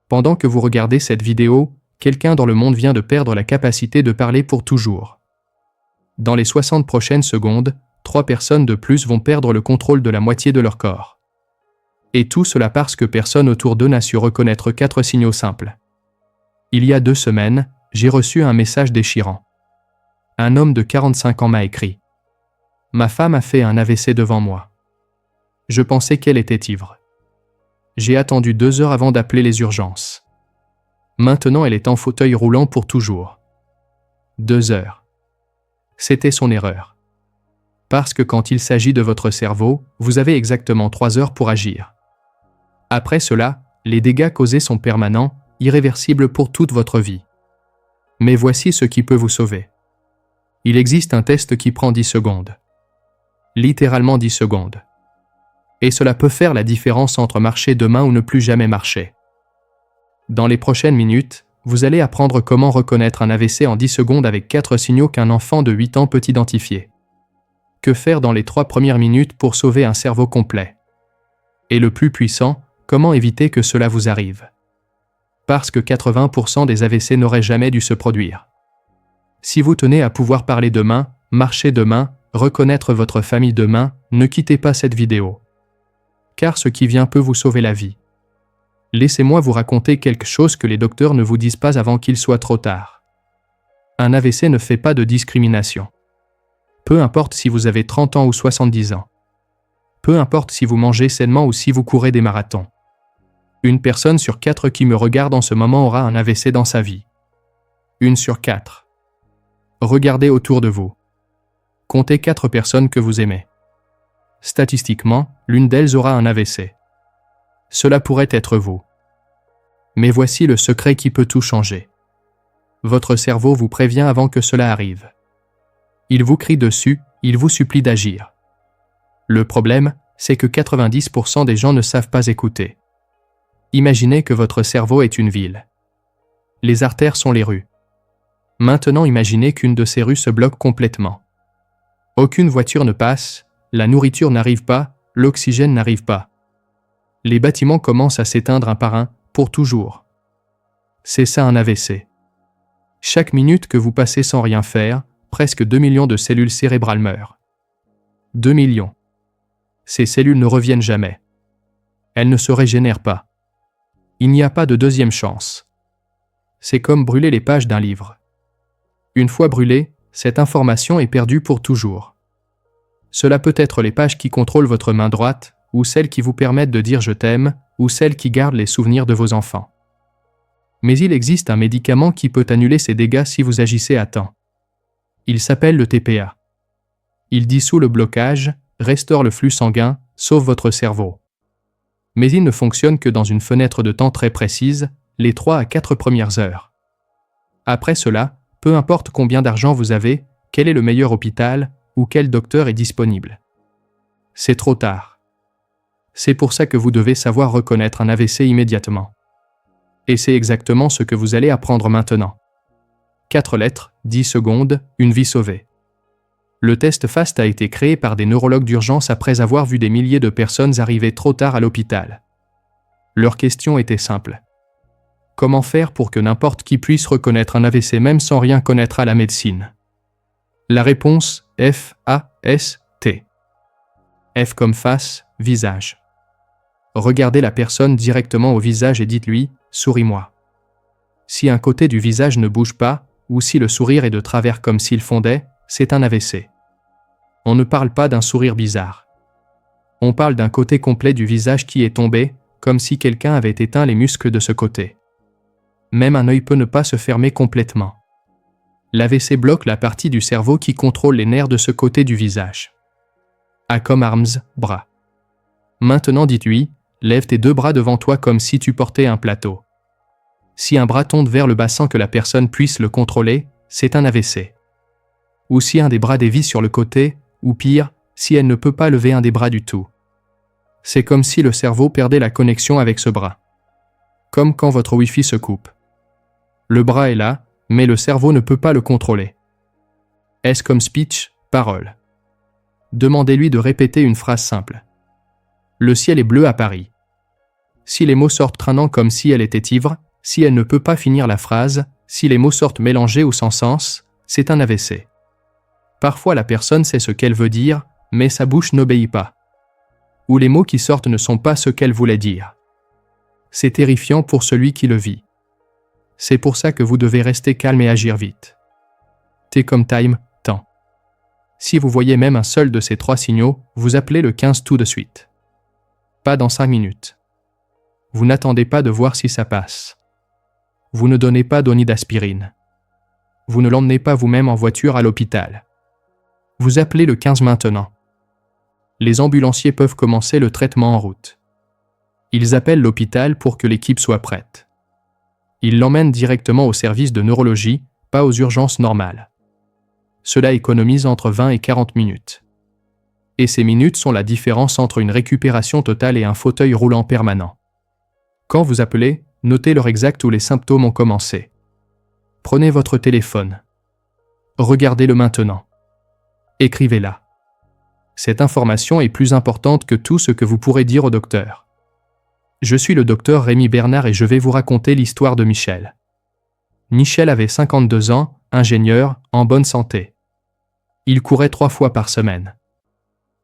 Pendant que vous regardez cette vidéo, quelqu'un dans le monde vient de perdre la capacité de parler pour toujours. Dans les 60 prochaines secondes, 3 personnes de plus vont perdre le contrôle de la moitié de leur corps. Et tout cela parce que personne autour d'eux n'a su reconnaître 4 signaux simples. Il y a 2 semaines, j'ai reçu un message déchirant. Un homme de 45 ans m'a écrit. Ma femme a fait un AVC devant moi. Je pensais qu'elle était ivre. J'ai attendu 2 heures avant d'appeler les urgences. Maintenant elle est en fauteuil roulant pour toujours. 2 heures. C'était son erreur. Parce que quand il s'agit de votre cerveau, vous avez exactement 3 heures pour agir. Après cela, les dégâts causés sont permanents, irréversibles pour toute votre vie. Mais voici ce qui peut vous sauver. Il existe un test qui prend 10 secondes. Littéralement 10 secondes. Et cela peut faire la différence entre marcher demain ou ne plus jamais marcher. Dans les prochaines minutes, vous allez apprendre comment reconnaître un AVC en 10 secondes avec 4 signaux qu'un enfant de 8 ans peut identifier. Que faire dans les 3 premières minutes pour sauver un cerveau complet? Et le plus puissant, comment éviter que cela vous arrive? Parce que 80% des AVC n'auraient jamais dû se produire. Si vous tenez à pouvoir parler demain, marcher demain, reconnaître votre famille demain, ne quittez pas cette vidéo. Car ce qui vient peut vous sauver la vie. Laissez-moi vous raconter quelque chose que les docteurs ne vous disent pas avant qu'il soit trop tard. Un AVC ne fait pas de discrimination. Peu importe si vous avez 30 ans ou 70 ans. Peu importe si vous mangez sainement ou si vous courez des marathons. Une personne sur 4 qui me regarde en ce moment aura un AVC dans sa vie. 1 sur 4. Regardez autour de vous. Comptez 4 personnes que vous aimez. Statistiquement, l'une d'elles aura un AVC. Cela pourrait être vous. Mais voici le secret qui peut tout changer. Votre cerveau vous prévient avant que cela arrive. Il vous crie dessus, il vous supplie d'agir. Le problème, c'est que 90% des gens ne savent pas écouter. Imaginez que votre cerveau est une ville. Les artères sont les rues. Maintenant imaginez qu'une de ces rues se bloque complètement. Aucune voiture ne passe, la nourriture n'arrive pas, l'oxygène n'arrive pas. Les bâtiments commencent à s'éteindre un par un, pour toujours. C'est ça un AVC. Chaque minute que vous passez sans rien faire, presque 2 millions de cellules cérébrales meurent. 2 millions. Ces cellules ne reviennent jamais. Elles ne se régénèrent pas. Il n'y a pas de deuxième chance. C'est comme brûler les pages d'un livre. Une fois brûlée, cette information est perdue pour toujours. Cela peut être les pages qui contrôlent votre main droite, ou celles qui vous permettent de dire « je t'aime », ou celles qui gardent les souvenirs de vos enfants. Mais il existe un médicament qui peut annuler ces dégâts si vous agissez à temps. Il s'appelle le TPA. Il dissout le blocage, restaure le flux sanguin, sauve votre cerveau. Mais il ne fonctionne que dans une fenêtre de temps très précise, les 3 à 4 premières heures. Après cela, peu importe combien d'argent vous avez, quel est le meilleur hôpital, ou quel docteur est disponible. C'est trop tard. C'est pour ça que vous devez savoir reconnaître un AVC immédiatement. Et c'est exactement ce que vous allez apprendre maintenant. 4 lettres, 10 secondes, une vie sauvée. Le test FAST a été créé par des neurologues d'urgence après avoir vu des milliers de personnes arriver trop tard à l'hôpital. Leur question était simple. Comment faire pour que n'importe qui puisse reconnaître un AVC même sans rien connaître à la médecine? La réponse, F-A-S-T. F comme face, visage. Regardez la personne directement au visage et dites-lui « souris-moi ». Si un côté du visage ne bouge pas, ou si le sourire est de travers comme s'il fondait, c'est un AVC. On ne parle pas d'un sourire bizarre. On parle d'un côté complet du visage qui est tombé, comme si quelqu'un avait éteint les muscles de ce côté. Même un œil peut ne pas se fermer complètement. L'AVC bloque la partie du cerveau qui contrôle les nerfs de ce côté du visage. A comme arms, bras. Maintenant dites-lui, lève tes 2 bras devant toi comme si tu portais un plateau. Si un bras tombe vers le bas sans que la personne puisse le contrôler, c'est un AVC. Ou si un des bras dévie sur le côté, ou pire, si elle ne peut pas lever un des bras du tout. C'est comme si le cerveau perdait la connexion avec ce bras. Comme quand votre Wi-Fi se coupe. Le bras est là, mais le cerveau ne peut pas le contrôler. S comme speech, parole. Demandez-lui de répéter une phrase simple. Le ciel est bleu à Paris. Si les mots sortent traînant comme si elle était ivre, si elle ne peut pas finir la phrase, si les mots sortent mélangés ou sans sens, c'est un AVC. Parfois la personne sait ce qu'elle veut dire, mais sa bouche n'obéit pas. Ou les mots qui sortent ne sont pas ce qu'elle voulait dire. C'est terrifiant pour celui qui le vit. C'est pour ça que vous devez rester calme et agir vite. T comme time, temps. Si vous voyez même un seul de ces 3 signaux, vous appelez le 15 tout de suite. Pas dans 5 minutes. Vous n'attendez pas de voir si ça passe. Vous ne donnez pas d'aspirine. Vous ne l'emmenez pas vous-même en voiture à l'hôpital. Vous appelez le 15 maintenant. Les ambulanciers peuvent commencer le traitement en route. Ils appellent l'hôpital pour que l'équipe soit prête. Ils l'emmènent directement au service de neurologie, pas aux urgences normales. Cela économise entre 20 et 40 minutes. Et ces minutes sont la différence entre une récupération totale et un fauteuil roulant permanent. Quand vous appelez, notez l'heure exacte où les symptômes ont commencé. Prenez votre téléphone. Regardez-le maintenant. Écrivez-la. Cette information est plus importante que tout ce que vous pourrez dire au docteur. Je suis le docteur Rémi Bernard et je vais vous raconter l'histoire de Michel. Michel avait 52 ans, ingénieur, en bonne santé. Il courait 3 fois par semaine.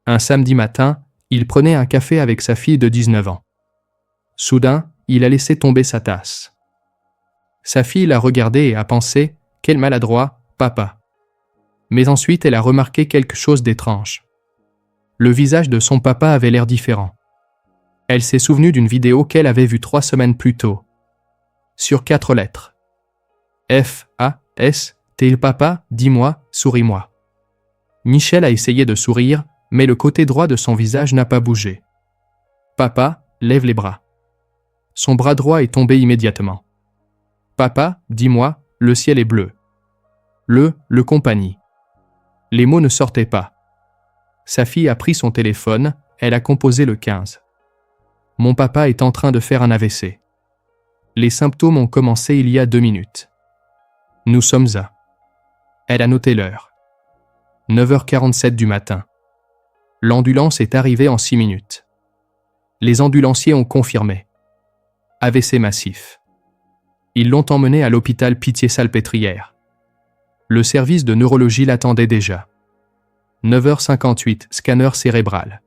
Un samedi matin, il prenait un café avec sa fille de 19 ans. Soudain, il a laissé tomber sa tasse. Sa fille l'a regardé et a pensé « Quel maladroit, papa !» Mais ensuite elle a remarqué quelque chose d'étrange. Le visage de son papa avait l'air différent. Elle s'est souvenue d'une vidéo qu'elle avait vue 3 semaines plus tôt. Sur 4 lettres. F, A, S, T, papa, dis-moi, souris-moi. Michel a essayé de sourire, mais le côté droit de son visage n'a pas bougé. Papa, lève les bras. Son bras droit est tombé immédiatement. Papa, dis-moi, le ciel est bleu. Le compagnie. Les mots ne sortaient pas. Sa fille a pris son téléphone, elle a composé le 15. Mon papa est en train de faire un AVC. Les symptômes ont commencé il y a 2 minutes. Nous sommes à. Elle a noté l'heure. 9h47 du matin. L'ambulance est arrivée en 6 minutes. Les ambulanciers ont confirmé. AVC massif. Ils l'ont emmené à l'hôpital Pitié-Salpêtrière. Le service de neurologie l'attendait déjà. 9h58, scanner cérébral.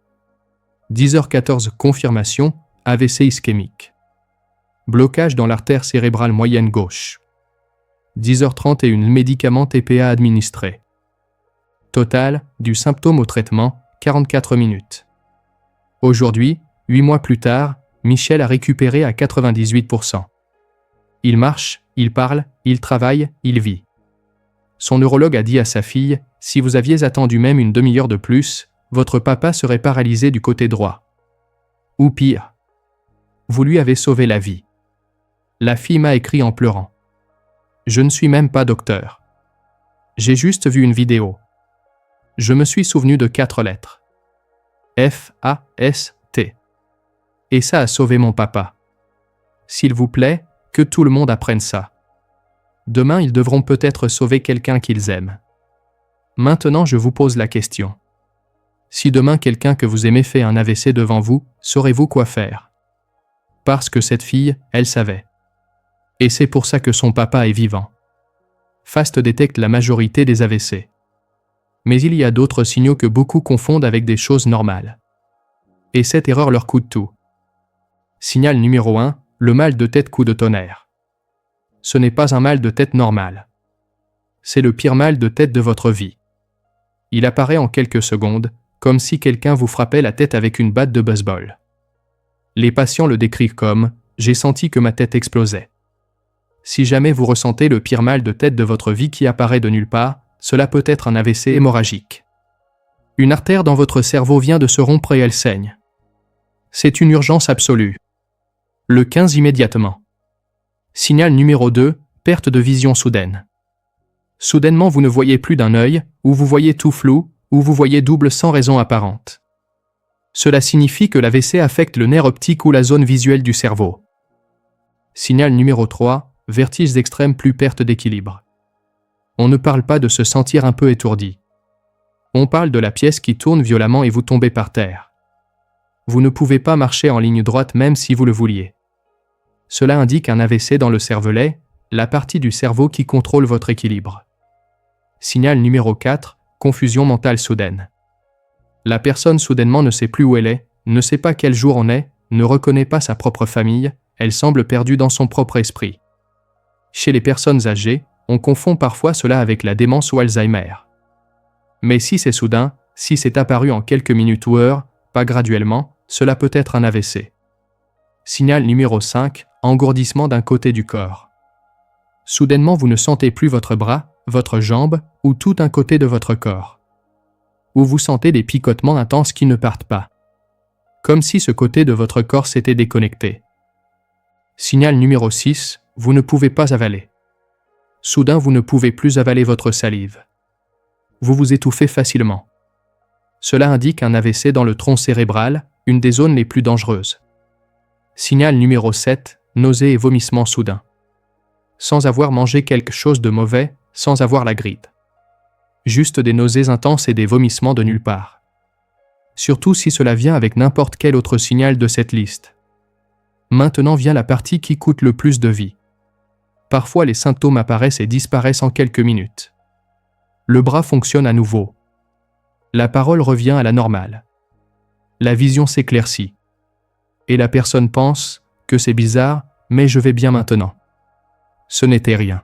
10h14, confirmation, AVC ischémique. Blocage dans l'artère cérébrale moyenne gauche. 10h31, médicament TPA administré. Total, du symptôme au traitement, 44 minutes. Aujourd'hui, 8 mois plus tard, Michel a récupéré à 98%. Il marche, il parle, il travaille, il vit. Son neurologue a dit à sa fille, « Si vous aviez attendu même une demi-heure de plus, votre papa serait paralysé du côté droit. Ou pire. Vous lui avez sauvé la vie. » La fille m'a écrit en pleurant. « Je ne suis même pas docteur. J'ai juste vu une vidéo. Je me suis souvenu de 4 lettres. F, A, S, T. Et ça a sauvé mon papa. S'il vous plaît, que tout le monde apprenne ça. Demain, ils devront peut-être sauver quelqu'un qu'ils aiment. Maintenant, je vous pose la question. Si demain quelqu'un que vous aimez fait un AVC devant vous, saurez-vous quoi faire? Parce que cette fille, elle savait. Et c'est pour ça que son papa est vivant. FAST détecte la majorité des AVC. Mais il y a d'autres signaux que beaucoup confondent avec des choses normales. Et cette erreur leur coûte tout. Signal numéro 1, le mal de tête coup de tonnerre. Ce n'est pas un mal de tête normal. C'est le pire mal de tête de votre vie. Il apparaît en quelques secondes, comme si quelqu'un vous frappait la tête avec une batte de baseball. Les patients le décrivent comme « j'ai senti que ma tête explosait ». Si jamais vous ressentez le pire mal de tête de votre vie qui apparaît de nulle part, cela peut être un AVC hémorragique. Une artère dans votre cerveau vient de se rompre et elle saigne. C'est une urgence absolue. Le 15 immédiatement. Signal numéro 2, perte de vision soudaine. Soudainement vous ne voyez plus d'un œil, ou vous voyez tout flou, ou vous voyez double sans raison apparente. Cela signifie que l'AVC affecte le nerf optique ou la zone visuelle du cerveau. Signal numéro 3, vertiges extrêmes plus perte d'équilibre. On ne parle pas de se sentir un peu étourdi. On parle de la pièce qui tourne violemment et vous tombez par terre. Vous ne pouvez pas marcher en ligne droite même si vous le vouliez. Cela indique un AVC dans le cervelet, la partie du cerveau qui contrôle votre équilibre. Signal numéro 4, confusion mentale soudaine. La personne soudainement ne sait plus où elle est, ne sait pas quel jour on est, ne reconnaît pas sa propre famille, elle semble perdue dans son propre esprit. Chez les personnes âgées, on confond parfois cela avec la démence ou Alzheimer. Mais si c'est soudain, si c'est apparu en quelques minutes ou heures, pas graduellement, cela peut être un AVC. Signal numéro 5, engourdissement d'un côté du corps. Soudainement vous ne sentez plus votre bras, votre jambe ou tout un côté de votre corps. Ou vous sentez des picotements intenses qui ne partent pas. Comme si ce côté de votre corps s'était déconnecté. Signal numéro 6, vous ne pouvez pas avaler. Soudain vous ne pouvez plus avaler votre salive. Vous vous étouffez facilement. Cela indique un AVC dans le tronc cérébral, une des zones les plus dangereuses. Signal numéro 7, nausées et vomissements soudains. Sans avoir mangé quelque chose de mauvais, sans avoir la grippe. Juste des nausées intenses et des vomissements de nulle part. Surtout si cela vient avec n'importe quel autre signal de cette liste. Maintenant vient la partie qui coûte le plus de vie. Parfois les symptômes apparaissent et disparaissent en quelques minutes. Le bras fonctionne à nouveau. La parole revient à la normale. La vision s'éclaircit. Et la personne pense que c'est bizarre, mais je vais bien maintenant. Ce n'était rien.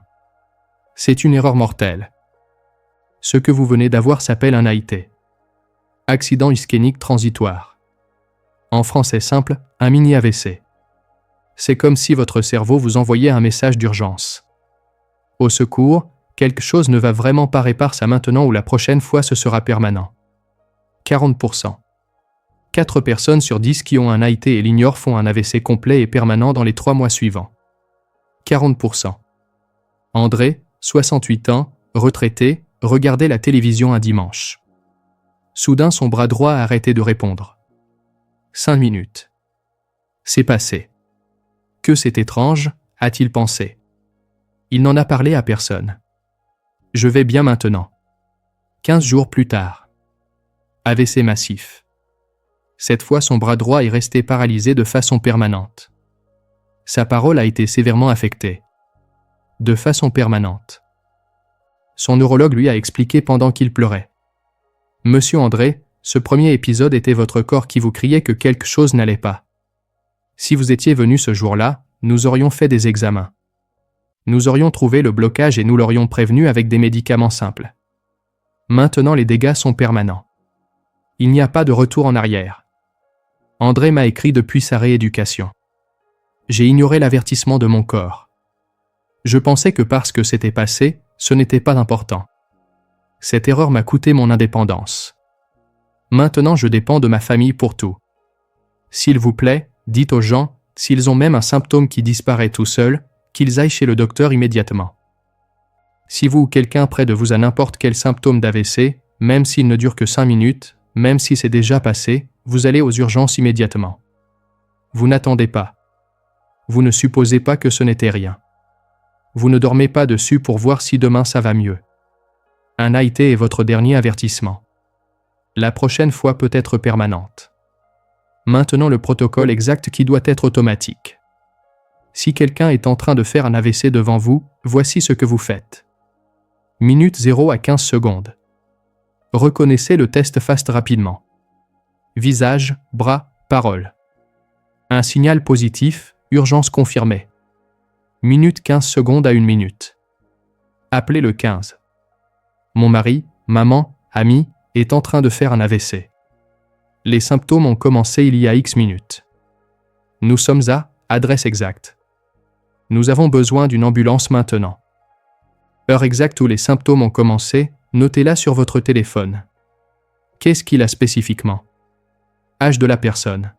C'est une erreur mortelle. Ce que vous venez d'avoir s'appelle un AIT. Accident ischémique transitoire. En français simple, un mini-AVC. C'est comme si votre cerveau vous envoyait un message d'urgence. Au secours, quelque chose ne va vraiment pas réparer ça maintenant ou la prochaine fois ce sera permanent. 40%. 4 personnes sur 10 qui ont un AIT et l'ignorent font un AVC complet et permanent dans les 3 mois suivants. 40%. André, 68 ans, retraité, regardait la télévision un dimanche. Soudain son bras droit a arrêté de répondre. 5 minutes. C'est passé. Que c'est étrange, a-t-il pensé. Il n'en a parlé à personne. Je vais bien maintenant. 15 jours plus tard. AVC massif. Cette fois son bras droit est resté paralysé de façon permanente. Sa parole a été sévèrement affectée. De façon permanente. Son neurologue lui a expliqué pendant qu'il pleurait. Monsieur André, ce premier épisode était votre corps qui vous criait que quelque chose n'allait pas. Si vous étiez venu ce jour-là, nous aurions fait des examens. Nous aurions trouvé le blocage et nous l'aurions prévenu avec des médicaments simples. Maintenant les dégâts sont permanents. Il n'y a pas de retour en arrière. André m'a écrit depuis sa rééducation. J'ai ignoré l'avertissement de mon corps. Je pensais que parce que c'était passé, ce n'était pas important. Cette erreur m'a coûté mon indépendance. Maintenant je dépends de ma famille pour tout. S'il vous plaît, dites aux gens, s'ils ont même un symptôme qui disparaît tout seul, qu'ils aillent chez le docteur immédiatement. Si vous ou quelqu'un près de vous a n'importe quel symptôme d'AVC, même s'il ne dure que 5 minutes, même si c'est déjà passé, vous allez aux urgences immédiatement. Vous n'attendez pas. Vous ne supposez pas que ce n'était rien. Vous ne dormez pas dessus pour voir si demain ça va mieux. Un AIT est votre dernier avertissement. La prochaine fois peut être permanente. Maintenant le protocole exact qui doit être automatique. Si quelqu'un est en train de faire un AVC devant vous, voici ce que vous faites. Minute 0 à 15 secondes. Reconnaissez le test FAST rapidement. Visage, bras, parole. Un signal positif, urgence confirmée. Minute 15 secondes à 1 minute. Appelez le 15. Mon mari, maman, ami, est en train de faire un AVC. Les symptômes ont commencé il y a X minutes. Nous sommes à adresse exacte. Nous avons besoin d'une ambulance maintenant. Heure exacte où les symptômes ont commencé, notez-la sur votre téléphone. Qu'est-ce qu'il a spécifiquement? Âge de la personne.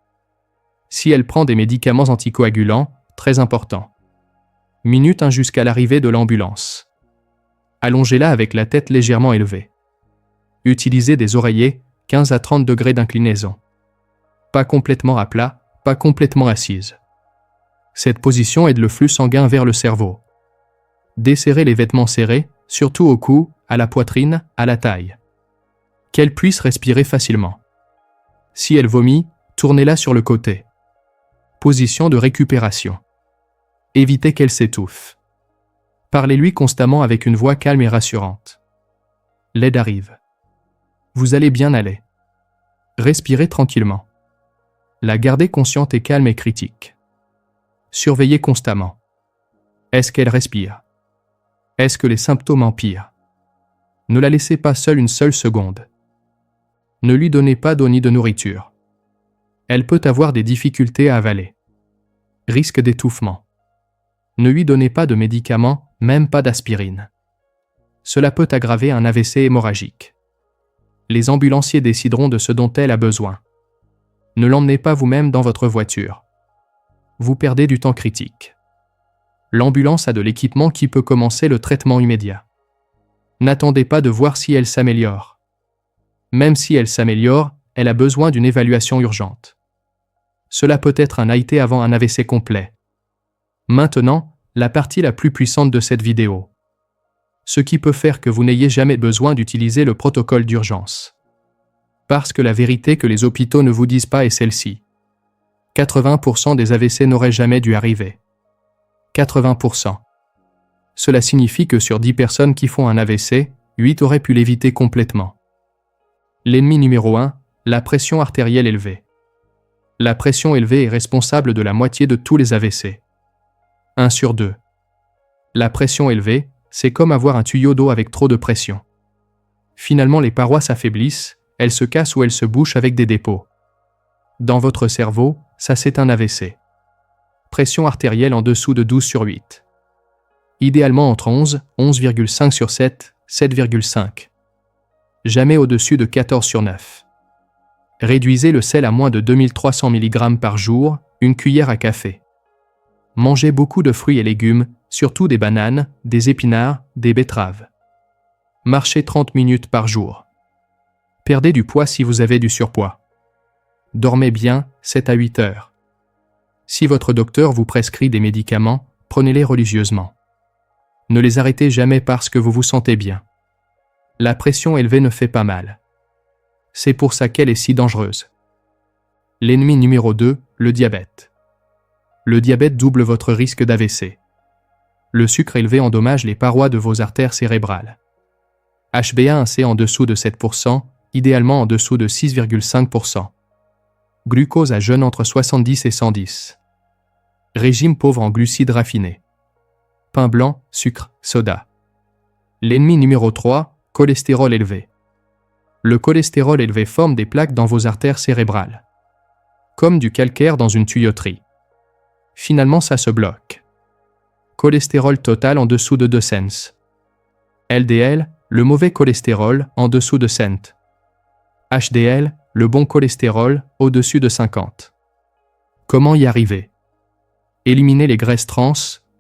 Si elle prend des médicaments anticoagulants, très important. Minute 1 jusqu'à l'arrivée de l'ambulance. Allongez-la avec la tête légèrement élevée. Utilisez des oreillers, 15 à 30 degrés d'inclinaison. Pas complètement à plat, pas complètement assise. Cette position aide le flux sanguin vers le cerveau. Desserrez les vêtements serrés, surtout au cou, à la poitrine, à la taille. Qu'elle puisse respirer facilement. Si elle vomit, Tournez-la sur le côté. Position de récupération. Évitez qu'elle s'étouffe. Parlez-lui constamment avec une voix calme et rassurante. L'aide arrive. Vous allez bien aller. Respirez tranquillement. La gardez consciente et calme et critique. Surveillez constamment. Est-ce qu'elle respire? Est-ce que les symptômes empirent? Ne la laissez pas seule une seule seconde. Ne lui donnez pas d'eau ni de nourriture. Elle peut avoir des difficultés à avaler. Risque d'étouffement. Ne lui donnez pas de médicaments, même pas d'aspirine. Cela peut aggraver un AVC hémorragique. Les ambulanciers décideront de ce dont elle a besoin. Ne l'emmenez pas vous-même dans votre voiture. Vous perdez du temps critique. L'ambulance a de l'équipement qui peut commencer le traitement immédiat. N'attendez pas de voir si elle s'améliore. Même si elle s'améliore, elle a besoin d'une évaluation urgente. Cela peut être un AIT avant un AVC complet. Maintenant, la partie la plus puissante de cette vidéo. Ce qui peut faire que vous n'ayez jamais besoin d'utiliser le protocole d'urgence. Parce que la vérité que les hôpitaux ne vous disent pas est celle-ci. 80% des AVC n'auraient jamais dû arriver. 80%. Cela signifie que sur 10 personnes qui font un AVC, 8 auraient pu l'éviter complètement. L'ennemi numéro 1, la pression artérielle élevée. La pression élevée est responsable de la moitié de tous les AVC. 1 sur 2. La pression élevée, c'est comme avoir un tuyau d'eau avec trop de pression. Finalement, les parois s'affaiblissent, elles se cassent ou elles se bouchent avec des dépôts. Dans votre cerveau, ça c'est un AVC. Pression artérielle en dessous de 12 sur 8. Idéalement entre 11, 11,5 sur 7, 7,5. Jamais au-dessus de 14 sur 9. Réduisez le sel à moins de 2300 mg par jour, une cuillère à café. Mangez beaucoup de fruits et légumes, surtout des bananes, des épinards, des betteraves. Marchez 30 minutes par jour. Perdez du poids si vous avez du surpoids. Dormez bien, 7 à 8 heures. Si votre docteur vous prescrit des médicaments, prenez-les religieusement. Ne les arrêtez jamais parce que vous vous sentez bien. La pression élevée ne fait pas mal. C'est pour ça qu'elle est si dangereuse. L'ennemi numéro 2, le diabète. Le diabète double votre risque d'AVC. Le sucre élevé endommage les parois de vos artères cérébrales. HbA1c en dessous de 7%, idéalement en dessous de 6,5%. Glucose à jeûne entre 70 et 110. Régime pauvre en glucides raffinés. Pain blanc, sucre, soda. L'ennemi numéro 3, cholestérol élevé. Le cholestérol élevé forme des plaques dans vos artères cérébrales. Comme du calcaire dans une tuyauterie. Finalement, ça se bloque. Cholestérol total en dessous de 2 cents. LDL, le mauvais cholestérol, en dessous de cents. HDL, le bon cholestérol, au-dessus de 50. Comment y arriver? Éliminez les graisses trans,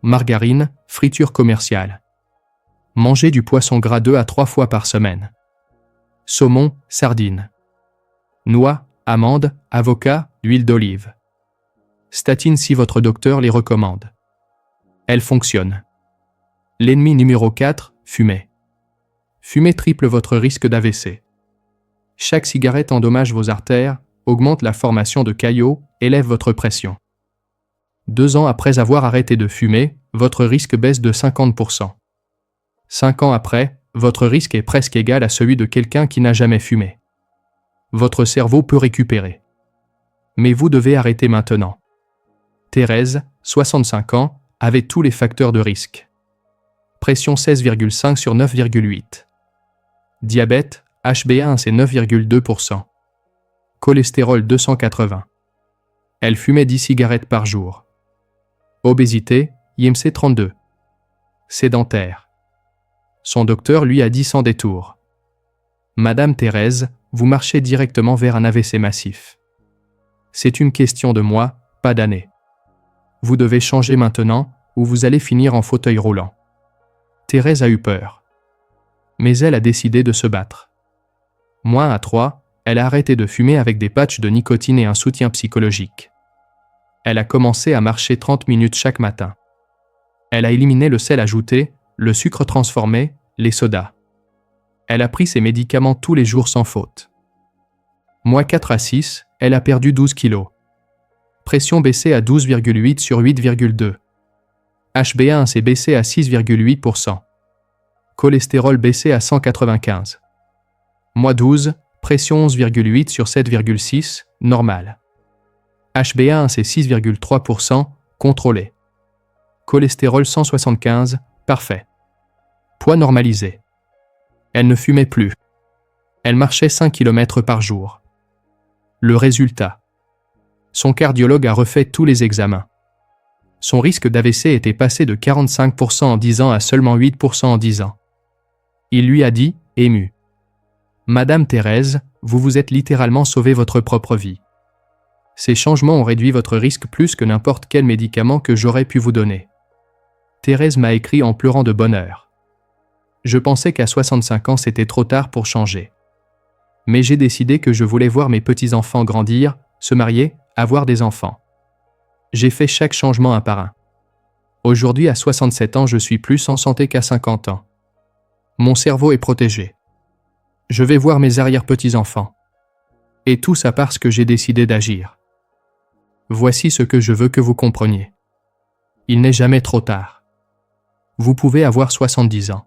margarine, friture commerciale. Mangez du poisson gras 2 à 3 fois par semaine. Saumon, sardines. Noix, amandes, avocats, huile d'olive. Statines si votre docteur les recommande. Elles fonctionnent. L'ennemi numéro 4, fumer. Fumer triple votre risque d'AVC. Chaque cigarette endommage vos artères, augmente la formation de caillots, élève votre pression. 2 ans après avoir arrêté de fumer, votre risque baisse de 50%. 5 ans après, votre risque est presque égal à celui de quelqu'un qui n'a jamais fumé. Votre cerveau peut récupérer. Mais vous devez arrêter maintenant. Thérèse, 65 ans, avait tous les facteurs de risque. Pression 16,5 sur 9,8. Diabète, HbA1c 9,2%. Cholestérol 280. Elle fumait 10 cigarettes par jour. Obésité, IMC 32. Sédentaire. Son docteur lui a dit sans détour. Madame Thérèse, vous marchez directement vers un AVC massif. C'est une question de mois, pas d'années. Vous devez changer maintenant, ou vous allez finir en fauteuil roulant. Thérèse a eu peur. Mais elle a décidé de se battre. Mois à 3, elle a arrêté de fumer avec des patchs de nicotine et un soutien psychologique. Elle a commencé à marcher 30 minutes chaque matin. Elle a éliminé le sel ajouté, le sucre transformé, les sodas. Elle a pris ses médicaments tous les jours sans faute. Mois 4 à 6, Elle a perdu 12 kilos. Pression baissée à 12,8 sur 8,2. HbA1c baissé à 6,8%. Cholestérol baissé à 195. Mois 12, pression 11,8 sur 7,6, normal. HbA1c 6,3%, contrôlé. Cholestérol 175, parfait. Poids normalisé. Elle ne fumait plus. Elle marchait 5 km par jour. Le résultat. Son cardiologue a refait tous les examens. Son risque d'AVC était passé de 45% en 10 ans à seulement 8% en 10 ans. Il lui a dit, ému. « Madame Thérèse, vous vous êtes littéralement sauvé votre propre vie. Ces changements ont réduit votre risque plus que n'importe quel médicament que j'aurais pu vous donner. » Thérèse m'a écrit en pleurant de bonheur. Je pensais qu'à 65 ans c'était trop tard pour changer. Mais j'ai décidé que je voulais voir mes petits-enfants grandir, se marier, avoir des enfants. J'ai fait chaque changement un par un. Aujourd'hui, à 67 ans, je suis plus en santé qu'à 50 ans. Mon cerveau est protégé. Je vais voir mes arrière-petits-enfants. Et tout ça parce que j'ai décidé d'agir. Voici ce que je veux que vous compreniez. Il n'est jamais trop tard. Vous pouvez avoir 70 ans.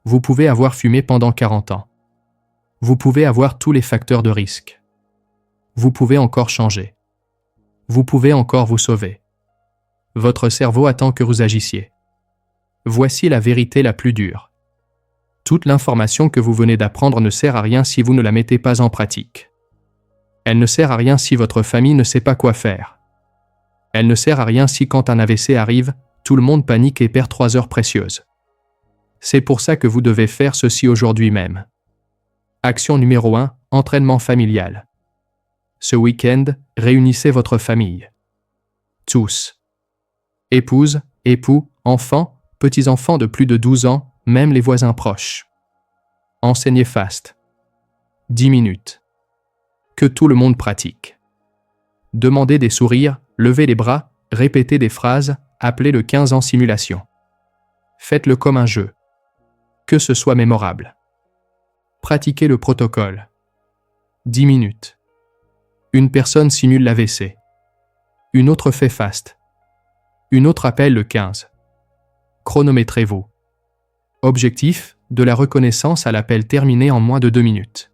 Vous pouvez avoir fumé pendant 40 ans. Vous pouvez avoir tous les facteurs de risque. Vous pouvez encore changer. Vous pouvez encore vous sauver. Votre cerveau attend que vous agissiez. Voici la vérité la plus dure. Toute l'information que vous venez d'apprendre ne sert à rien si vous ne la mettez pas en pratique. Elle ne sert à rien si votre famille ne sait pas quoi faire. Elle ne sert à rien si quand un AVC arrive, tout le monde panique et perd 3 heures précieuses. C'est pour ça que vous devez faire ceci aujourd'hui même. Action numéro 1, entraînement familial. Ce week-end, réunissez votre famille. Tous. Épouse, époux, enfants, petits-enfants de plus de 12 ans, même les voisins proches. Enseignez fast. 10 minutes. Que tout le monde pratique. Demandez des sourires, levez les bras, répétez des phrases, appelez le 15 en simulation. Faites-le comme un jeu. Que ce soit mémorable. Pratiquez le protocole. 10 minutes. Une personne simule l'AVC. Une autre fait fast. Une autre appelle le 15. Chronométrez-vous. Objectif, de la reconnaissance à l'appel terminé en moins de 2 minutes.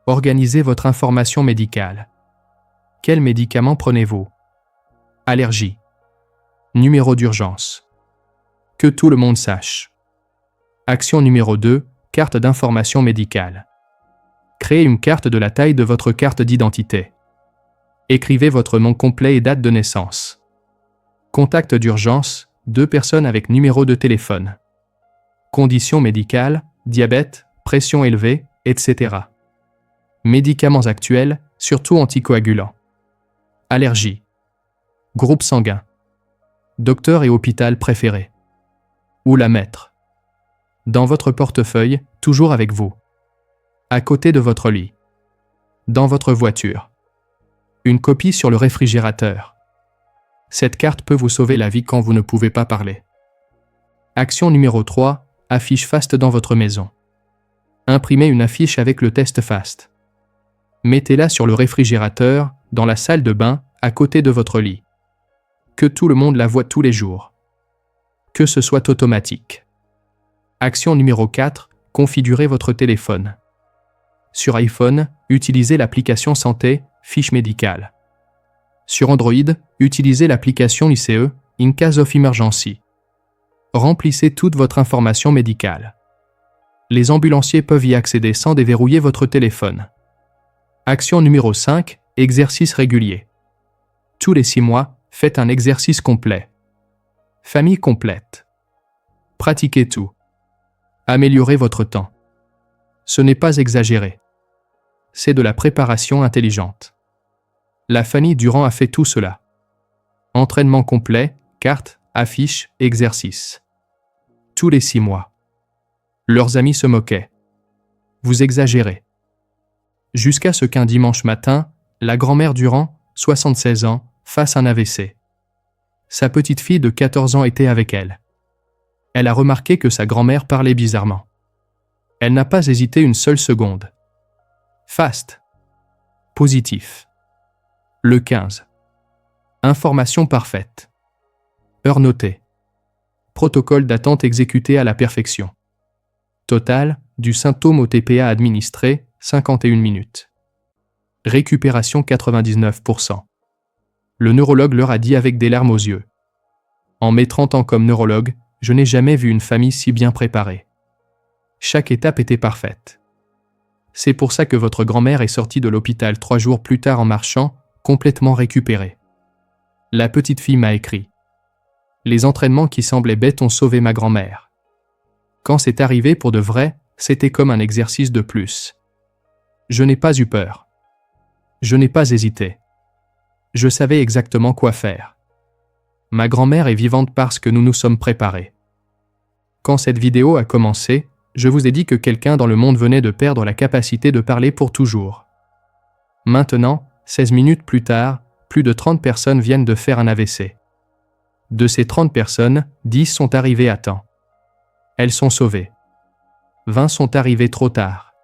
Organisez votre information médicale. Quel médicament prenez-vous? Allergie. Numéro d'urgence. Que tout le monde sache. Action numéro 2, carte d'information médicale. Créez une carte de la taille de votre carte d'identité. Écrivez votre nom complet et date de naissance. Contact d'urgence, 2 personnes avec numéro de téléphone. Conditions médicales, diabète, pression élevée, etc. Médicaments actuels, surtout anticoagulants. Allergie. Groupe sanguin. Docteur et hôpital préféré. Où la mettre? Dans votre portefeuille, toujours avec vous. À côté de votre lit. Dans votre voiture. Une copie sur le réfrigérateur. Cette carte peut vous sauver la vie quand vous ne pouvez pas parler. Action numéro 3, affiche fast dans votre maison. Imprimez une affiche avec le test fast. Mettez-la sur le réfrigérateur, dans la salle de bain, à côté de votre lit. Que tout le monde la voie tous les jours. Que ce soit automatique. Action numéro 4, configurez votre téléphone. Sur iPhone, utilisez l'application Santé, fiche médicale. Sur Android, utilisez l'application ICE, In Case of Emergency. Remplissez toute votre information médicale. Les ambulanciers peuvent y accéder sans déverrouiller votre téléphone. Action numéro 5, exercice régulier. Tous les 6 mois, faites un exercice complet. Famille complète. Pratiquez tout. Améliorez votre temps. Ce n'est pas exagéré. C'est de la préparation intelligente. La famille Durand a fait tout cela. Entraînement complet, carte, affiche, exercice. Tous les 6 mois. Leurs amis se moquaient. Vous exagérez. Jusqu'à ce qu'un dimanche matin, la grand-mère Durand, 76 ans, fasse un AVC. Sa petite fille de 14 ans était avec elle. Elle a remarqué que sa grand-mère parlait bizarrement. Elle n'a pas hésité une seule seconde. Fast. Positif. Le 15. Information parfaite. Heure notée. Protocole d'attente exécuté à la perfection. Total, du symptôme au TPA administré, 51 minutes. Récupération 99%. Le neurologue leur a dit avec des larmes aux yeux. En mes 30 ans comme neurologue, je n'ai jamais vu une famille si bien préparée. Chaque étape était parfaite. C'est pour ça que votre grand-mère est sortie de l'hôpital 3 jours plus tard en marchant, complètement récupérée. La petite fille m'a écrit. Les entraînements qui semblaient bêtes ont sauvé ma grand-mère. Quand c'est arrivé pour de vrai, c'était comme un exercice de plus. Je n'ai pas eu peur. Je n'ai pas hésité. Je savais exactement quoi faire. Ma grand-mère est vivante parce que nous nous sommes préparés. Quand cette vidéo a commencé, je vous ai dit que quelqu'un dans le monde venait de perdre la capacité de parler pour toujours. Maintenant, 16 minutes plus tard, plus de 30 personnes viennent de faire un AVC. De ces 30 personnes, 10 sont arrivées à temps. Elles sont sauvées. 20 sont arrivées trop tard.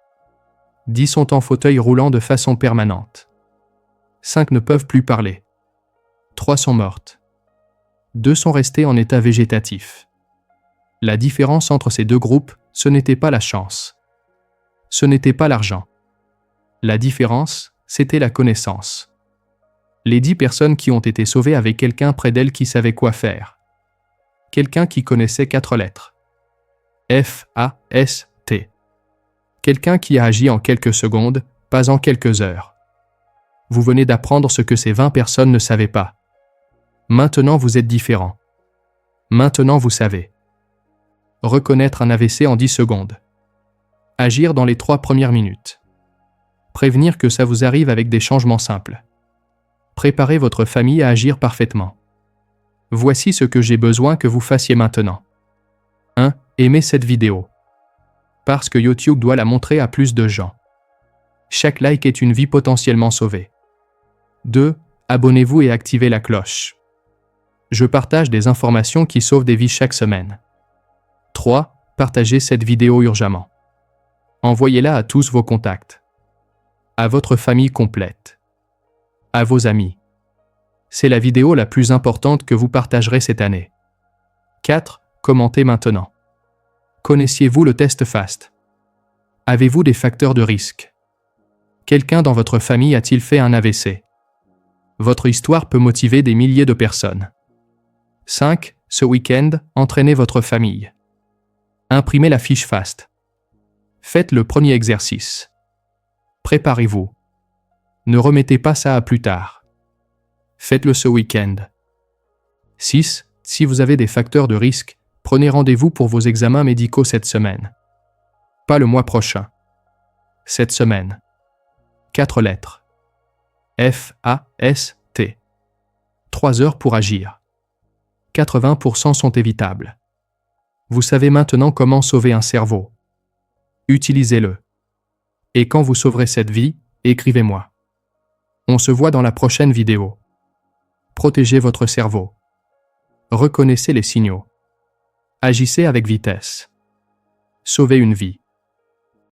10 sont en fauteuil roulant de façon permanente. 5 ne peuvent plus parler. 3 sont mortes. 2 sont restées en état végétatif. La différence entre ces deux groupes, ce n'était pas la chance. Ce n'était pas l'argent. La différence, c'était la connaissance. Les 10 personnes qui ont été sauvées avaient quelqu'un près d'elles qui savait quoi faire. Quelqu'un qui connaissait 4 lettres. F-A-S-T. Quelqu'un qui a agi en quelques secondes, pas en quelques heures. Vous venez d'apprendre ce que ces 20 personnes ne savaient pas. Maintenant vous êtes différent. Maintenant vous savez. Reconnaître un AVC en 10 secondes. Agir dans les 3 premières minutes. Prévenir que ça vous arrive avec des changements simples. Préparer votre famille à agir parfaitement. Voici ce que j'ai besoin que vous fassiez maintenant. 1. Aimez cette vidéo. Parce que YouTube doit la montrer à plus de gens. Chaque like est une vie potentiellement sauvée. 2. Abonnez-vous et activez la cloche. Je partage des informations qui sauvent des vies chaque semaine. 3. Partagez cette vidéo urgemment. Envoyez-la à tous vos contacts. À votre famille complète. À vos amis. C'est la vidéo la plus importante que vous partagerez cette année. 4. Commentez maintenant. Connaissiez-vous le test FAST? Avez-vous des facteurs de risque? Quelqu'un dans votre famille a-t-il fait un AVC? Votre histoire peut motiver des milliers de personnes. 5. Ce week-end, entraînez votre famille. Imprimez la fiche FAST. Faites le premier exercice. Préparez-vous. Ne remettez pas ça à plus tard. Faites-le ce week-end. 6. Si vous avez des facteurs de risque, prenez rendez-vous pour vos examens médicaux cette semaine. Pas le mois prochain. Cette semaine. 4 lettres. F-A-S-T. 3 heures pour agir. 80% sont évitables. Vous savez maintenant comment sauver un cerveau. Utilisez-le. Et quand vous sauverez cette vie, écrivez-moi. On se voit dans la prochaine vidéo. Protégez votre cerveau. Reconnaissez les signaux. Agissez avec vitesse. Sauvez une vie.